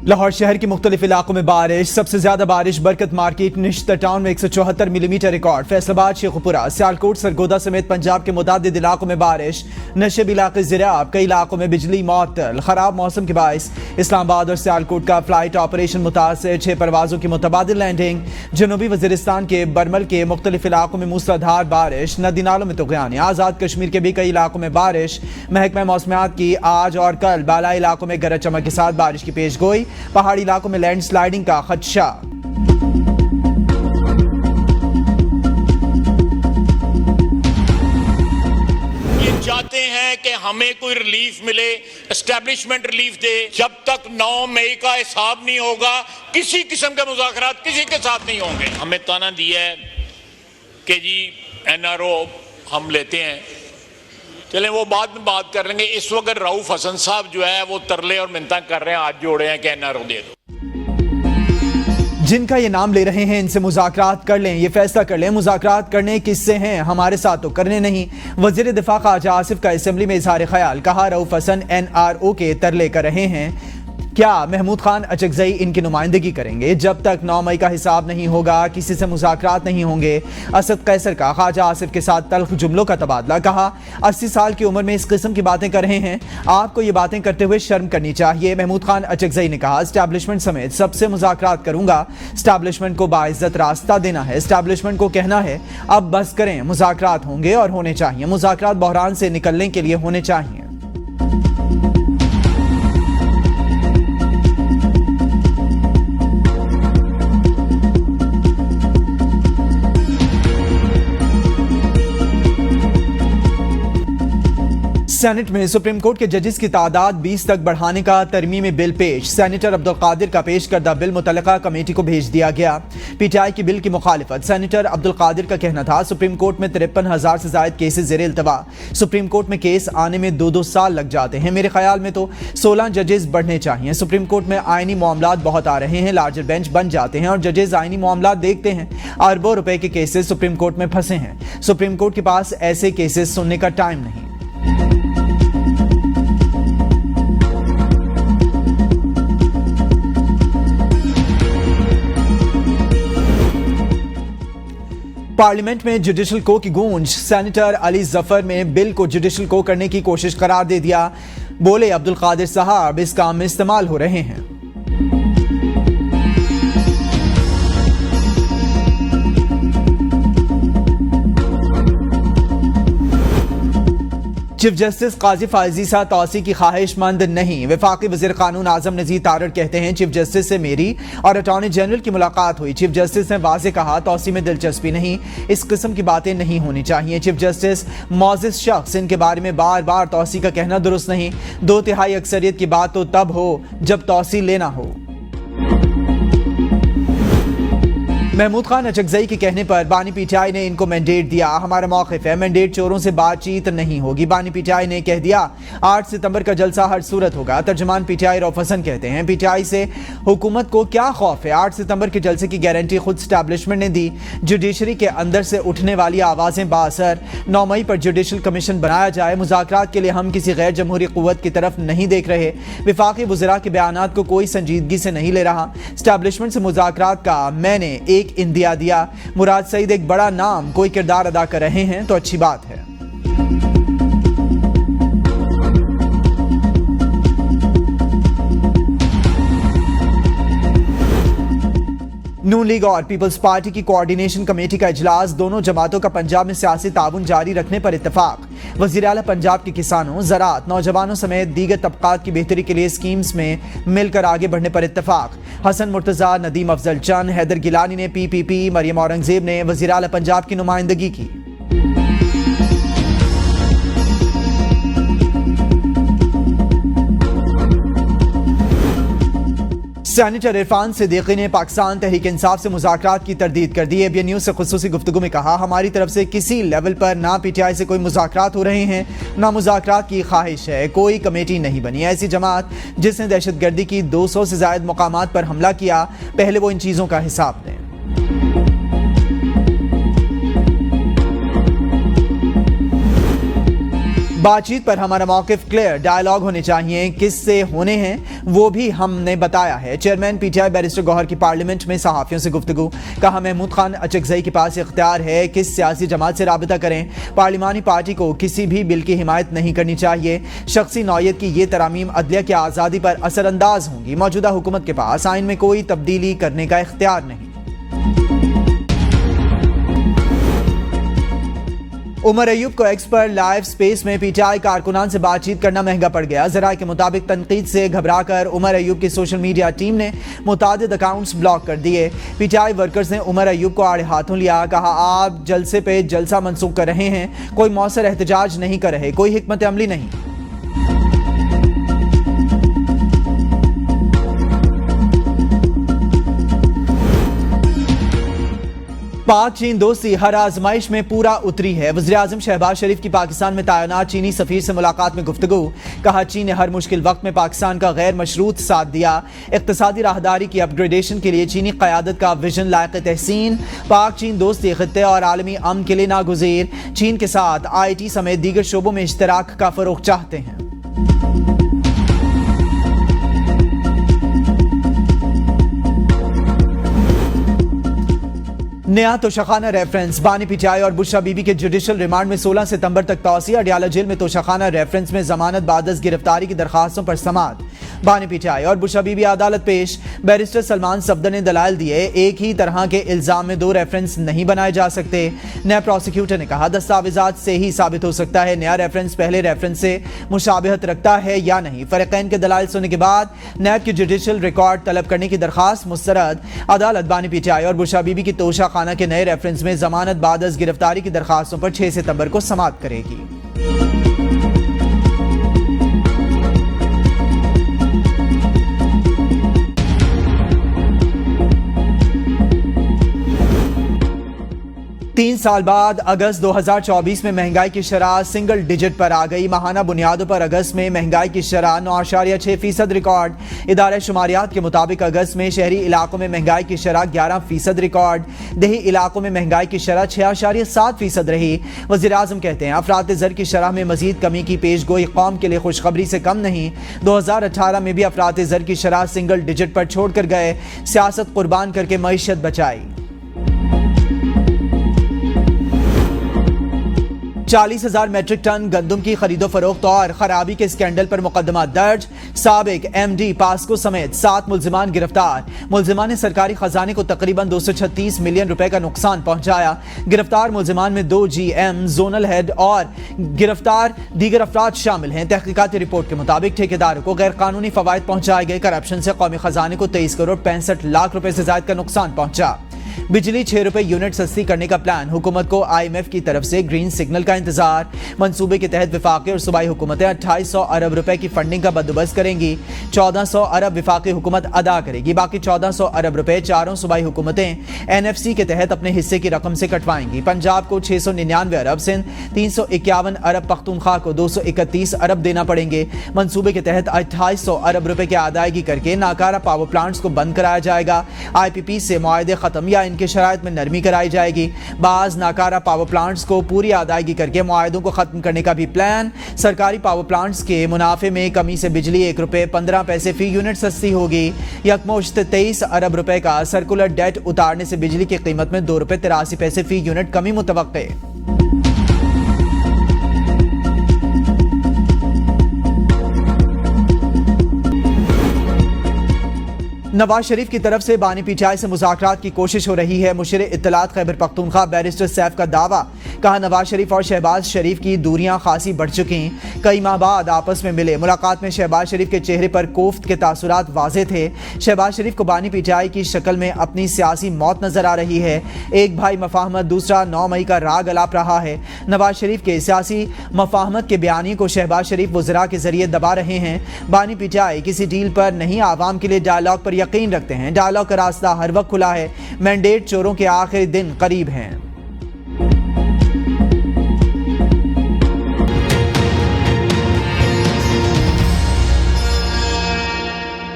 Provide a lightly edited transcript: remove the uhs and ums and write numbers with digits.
लाहौर शहर के मुख्तलिफ इलाकों में बारिश। सबसे ज्यादा बारिश बरकत मार्केट निश्तर टाउन में 174 मिलीमीटर रिकॉर्ड। फैसलाबाद, शेखुपुरा, सियालकोट, सरगोदा समेत पंजाब के मुतादिद इलाकों में बारिश। नशेब इलाके ज़िराब, कई इलाकों में बिजली मअतल। खराब मौसम के बायस इस्लामाबाद और सियालकोट का फ्लाइट ऑपरेशन मुतासर। 6 परवाजों की मुतबादिल लैंडिंग। जनूबी वज़ीरिस्तान के बरमल के मुख्तलिफ इलाकों में मूसलाधार बारिश। नदी नालों में तुग़यान। आज़ाद कश्मीर के भी कई इलाकों में बारिश। महकमा मौसमियात की आज और कल बालाई इलाकों में गरज चमक के साथ बारिश की पेशगोई। पहाड़ी इलाकों में लैंडस्लाइडिंग का खदशा। ये चाहते हैं कि हमें कोई रिलीफ मिले, एस्टैब्लिशमेंट रिलीफ दे। जब तक 9 मई का हिसाब नहीं होगा, किसी किस्म के मुज़ाकरात किसी के साथ नहीं होंगे। हमें ताना दिया है कि जी NRO हम लेते हैं, चलें वो बाद में बात कर लेंगे। इस वक्त रऊफ हसन साहब जो है वो तरले और मिन्नत कर रहे हैं, आज जोड़े हैं कि NRO दे दो। जिनका ये नाम ले रहे हैं इनसे मुज़ाकरात कर लें, ये फैसला कर लें मुज़ाकरात करने किससे हैं, हमारे साथ तो करने नहीं। वज़ीर दिफा ख्वाजा आसिफ का असेंबली में इज़हार ख्याल। कहा रऊफ हसन NRO के तरले कर रहे हैं, क्या महमूद खान अचकजई इनकी नुमाइंदगी करेंगे? जब तक 9 मई का हिसाब नहीं होगा किसी से मुज़ाकरात नहीं होंगे। असद कैसर का ख्वाजा आसिफ के साथ तल्ख जुमलों का तबादला। कहा 80 साल की उम्र में इस किस्म की बातें कर रहे हैं, आपको ये बातें करते हुए शर्म करनी चाहिए। महमूद खान अचकजई ने कहा एस्टैब्लिशमेंट समेत सबसे मुज़ाकरात करूंगा। एस्टैब्लिशमेंट को बाइज्जत रास्ता देना है। एस्टैब्लिशमेंट को कहना है अब बस करें, मुज़ाकरात होंगे और होने चाहिए। मुज़ाकरात बहरान से निकलने के लिए होने चाहिए। सेनेट में सुप्रीम कोर्ट के जजेस की तादाद 20 तक बढ़ाने का तरमीमी बिल पेश। सेनेटर अब्दुल कादिर का पेश करदा बिल मुतल्लिका कमेटी को भेज दिया गया। PTI की बिल की मुखालिफत। सेनेटर अब्दुल कादिर का कहना था सुप्रीम कोर्ट में 53,000 से ज्यादा केसेस ज़ेरे इल्तवा। सुप्रीम कोर्ट में केस आने में 2-2 साल लग जाते हैं। मेरे ख्याल में तो 16 जजेस बढ़ने चाहिए। सुप्रीम कोर्ट में आईनी मामलात बहुत आ रहे हैं, लार्जर बेंच बन जाते हैं और जजेस आईनी मामलात देखते हैं। अरबों रुपए के केसेस सुप्रीम कोर्ट में फंसे हैं। सुप्रीम कोर्ट के पास ऐसे केसेस सुनने का टाइम नहीं। पार्लियामेंट में जुडिशल को की गूंज। सेनेटर अली जफर ने बिल को जुडिशल को करने की कोशिश करार दे दिया। बोले अब्दुल कादिर साहब इस काम में इस्तेमाल हो रहे हैं। चीफ जस्टिस काजी फायजीसा तौसी की ख्वाहिशमंद नहीं। वफाकी वज़ीर कानून आजम नज़ीर तारड़ कहते हैं चीफ जस्टिस से मेरी और अटॉर्नी जनरल की मुलाकात हुई। चीफ जस्टिस ने वाज़े कहा तौसी में दिलचस्पी नहीं, इस किस्म की बातें नहीं होनी चाहिए। चीफ जस्टिस मौजिज़ शख्स, इनके बारे में बार बार तौसी का कहना दुरुस्त नहीं। 2/3 अक्सरियत की बात तो तब हो जब तौसी लेना हो। महमूद खान अचकजई के कहने पर बानी PTI ने इनको मैंडेट दिया। हमारा मौक़िफ़ है मैंडेट चोरों से बातचीत नहीं होगी। बानी PTI ने कह दिया 8 सितंबर का जलसा हर सूरत होगा। तर्जुमान PTI रऊफ हसन कहते हैं PTI से हुकूमत को क्या खौफ है? 8 सितंबर के जलसे की गारंटी खुद एस्टैब्लिशमेंट ने दी। जुडिशरी के अंदर से उठने वाली आवाज़ें बाअसर। 9 मई पर जुडिशल कमीशन बनाया जाए। मुज़ाकरात के लिए हम किसी गैर जमहूरी क़ुव्वत की तरफ नहीं देख रहे। विफाकी वज़रा के बयानात को कोई संजीदगी से नहीं ले रहा। एस्टैब्लिशमेंट से मुज़ाकरात का मैंने एक इंदिया दिया। मुराद सईद एक बड़ा नाम, कोई किरदार अदा कर रहे हैं तो अच्छी बात है। नून लीग और पीपल्स पार्टी की कोऑर्डिनेशन कमेटी का इजलास। दोनों जमातों का पंजाब में सियासी ताउन जारी रखने पर इत्तफाक। वज़ीर आला पंजाब के किसानों, ज़राअत, नौजवानों समेत दीगर तबकात की बेहतरी के लिए स्कीम्स में मिलकर आगे बढ़ने पर इत्तफाक। हसन मुर्तज़ा, नदीम अफजल चंद, हैदर गिलानी ने PPP, मरियम औरंगजेब ने वज़ीर आला पंजाब की नुमाइंदगी की। सेनेटर इरफान सिद्दीकी ने पाकिस्तान तहरीक इंसाफ से मुज़ाकरात की तरदीद कर दी। ABN न्यूज़ से खुसूसी गुफ्तगू में कहा हमारी तरफ से किसी लेवल पर ना PTI से कोई मुज़ाकरात हो रहे हैं ना मुज़ाकरात की ख्वाहिश है। कोई कमेटी नहीं बनी। ऐसी जमात जिसने दहशतगर्दी की 200 से ज़ायद मकामात पर हमला किया, पहले वो इन चीज़ों का हिसाब दें। बातचीत पर हमारा मौकिफ क्लियर, डायलॉग होने चाहिए, किससे होने हैं वो भी हमने बताया है। चेयरमैन पीटीआई बैरिस्टर गौहर की पार्लियामेंट में सहाफियों से गुफ्तगू, कहा महमूद खान अचकजई के पास इख्तियार है किस सियासी जमात से राबिता करें, पार्लिमानी पार्टी को किसी भी बिल की हिमायत नहीं करनी चाहिए, शख्सी नौयत की ये तरामीम अदलिया की आज़ादी पर असरअंदाज होंगी, मौजूदा हुकूमत के पास आइन में कोई तब्दीली करने का इख्तियार नहीं। उमर अयूब को एक्स पर लाइव स्पेस में पीटीआई कारकुनान से बातचीत करना महंगा पड़ गया। जराये के मुताबिक तनकीद से घबराकर उमर अयूब की सोशल मीडिया टीम ने मुतादिद अकाउंट्स ब्लॉक कर दिए। पीटीआई वर्कर्स ने उमर अयूब को आड़े हाथों लिया, कहा आप जलसे पे जलसा मनसूख कर रहे हैं, कोई मौसर एहतजाज नहीं कर रहे, कोई हिकमत अमली नहीं। पाक चीन दोस्ती हर आजमाइश में पूरा उतरी है। वज़ीर-ए-आज़म शहबाज शरीफ की पाकिस्तान में तैनात चीनी सफीर से मुलाकात में गुफ्तगू, कहा चीन ने हर मुश्किल वक्त में पाकिस्तान का गैर मशरूत साथ दिया। इक्तिसादी राहदारी की अपग्रेडेशन के लिए चीनी क़यादत का विजन लायक तहसीन। पाक चीन दोस्ती खित्ते और आलमी अमन के लिए नागुज़ीर। चीन के साथ IT समेत दीगर शोबों में इश्तराक का फ़रोग़ चाहते हैं। नया तोशाखाना रेफरेंस, बानी पीटीआई और बुशरा बीबी के जुडिशल रिमांड में 16 सितंबर तक तौसी। अडियाला जेल में तोशाखाना रेफरेंस में जमानत बादस गिरफ्तारी की दरखास्तों पर समाअत। बानी पीटीआई और बुशरा बीबी अदालत पेश, बैरिस्टर सलमान सफदर ने दलाइल दिए, एक ही तरह के इल्जाम में 2 रेफरेंस नहीं बनाए जा सकते। नया प्रोसिक्यूटर ने कहा दस्तावेजात से ही साबित हो सकता है नया रेफरेंस पहले रेफरेंस से मुशाबहत रखता है या नहीं। फरीकैन के दलाइल सुनने के बाद नैब की जुडिशल रिकॉर्ड तलब करने की दरखास्त मुस्तरद। अदालत बानी पीटीआई और बुशरा बीबी की तोशाखाना के नए रेफरेंस में जमानत बादस गिरफ्तारी की दरखास्तों पर 6 सितंबर को समाअत करेगी। तीन साल बाद अगस्त 2024 में महंगाई की शरह सिंगल डिजिट पर आ गई। माहाना बुनियादों पर अगस्त में महंगाई की शरह 9.6% रिकॉर्ड। इदारे शुमारियात के मुताबिक अगस्त में शहरी इलाकों में महंगाई की शरह 11% रिकॉर्ड। देही इलाकों में महंगाई की शरह 6.7% रही। वज़ीर-ए-आज़म कहते हैं अफरात ज़र की शरह में मजीद कमी की पेशगोई कौम के लिए खुशखबरी से कम नहीं। 2018 में भी अफरात ज़र की शरह सिंगल डिजिट पर छोड़ कर गए, सियासत कुर्बान करके मईशत बचाई। 40,000 मेट्रिक टन गंदम की खरीदो फरोख्त और खराबी के स्कैंडल पर मुकदमा दर्ज। साबिक MD पास्को समेत 7 मुल्जिमान गिरफ्तार। मुल्जिमान ने सरकारी खजाने को तकरीबन 236 मिलियन रुपए का नुकसान पहुंचाया। गिरफ्तार मुल्जिमान में 2 GM, जोनल हेड और गिरफ्तार दीगर अफराद शामिल हैं। तहकीकाती रिपोर्ट के मुताबिक ठेकेदारों को गैर कानूनी फवायद पहुंचाए गए। करप्शन से कौमी खजाने को 23 करोड़ 65 लाख रुपए से ज्यादा का नुकसान पहुंचा। बिजली 6 रुपए यूनिट सस्ती करने का प्लान, हुकूमत को IMF की तरफ से ग्रीन सिग्नल का इंतजार। मंसूबे के तहत विफाकी और सूबाई हुकूमतें 2800 अरब रुपए की फंडिंग का बंदोबस्त करेंगी। 1400 अरब विफाकी हुकूमत अदा करेगी, बाकी 1400 अरब रुपए चारों सूबाई हुकूमतें NFC के तहत अपने हिस्से की रकम से कटवाएंगी। पंजाब को 699 अरब, सिंध 351 अरब, पख्तूनख्वा को 231 अरब देना पड़ेंगे। मंसूबे के तहत 2800 अरब रुपए की अदायगी करके नाकारा पावर प्लांट्स को बंद कराया जाएगा। IPP से मुआहदे खत्म या इनके शराइत में नरमी कराई जाएगी। बाज नाकारा पावर प्लांट्स को पूरी अदायगी करके मुआहदों को खत्म करने का भी प्लान। सरकारी पावर प्लांट्स के मुनाफे में कमी से बिजली 1 रुपए 15 पैसे फी यूनिट सस्ती होगी। यकमुश्त 23 अरब रुपए का सर्कुलर डेट उतारने से बिजली की कीमत में 2 रुपए 83 पैसे फी यूनिट कमी मुतवक्के। नवाज शरीफ की तरफ से बानी पीटीआई से मुज़ाकरात की कोशिश हो रही है। मुशीर इत्तलात खैबर पख्तूनख्वा बैरिस्टर सैफ का दावा, कहा नवाज शरीफ और शहबाज शरीफ की दूरियां खासी बढ़ चुकी। कई माह बाद आपस में मिले। मुलाकात में शहबाज शरीफ के चेहरे पर कोफ्त के तासुरात वाज़े थे। शहबाज शरीफ को बानी पीटीआई की शक्ल में अपनी सियासी मौत नजर आ रही है। एक भाई मफाहमत, दूसरा 9 मई का राग अलाप रहा है। नवाज शरीफ के सियासी मफाहमत के बयानी को शहबाज शरीफ वज़रा के जरिए दबा रहे हैं। बानी पीटीआई किसी डील पर नहीं, आवाम के लिए डायलॉग पर यकीन रखते हैं। डायलॉग का रास्ता हर वक्त खुला है। मैंडेट चोरों के आखिरी दिन करीब हैं।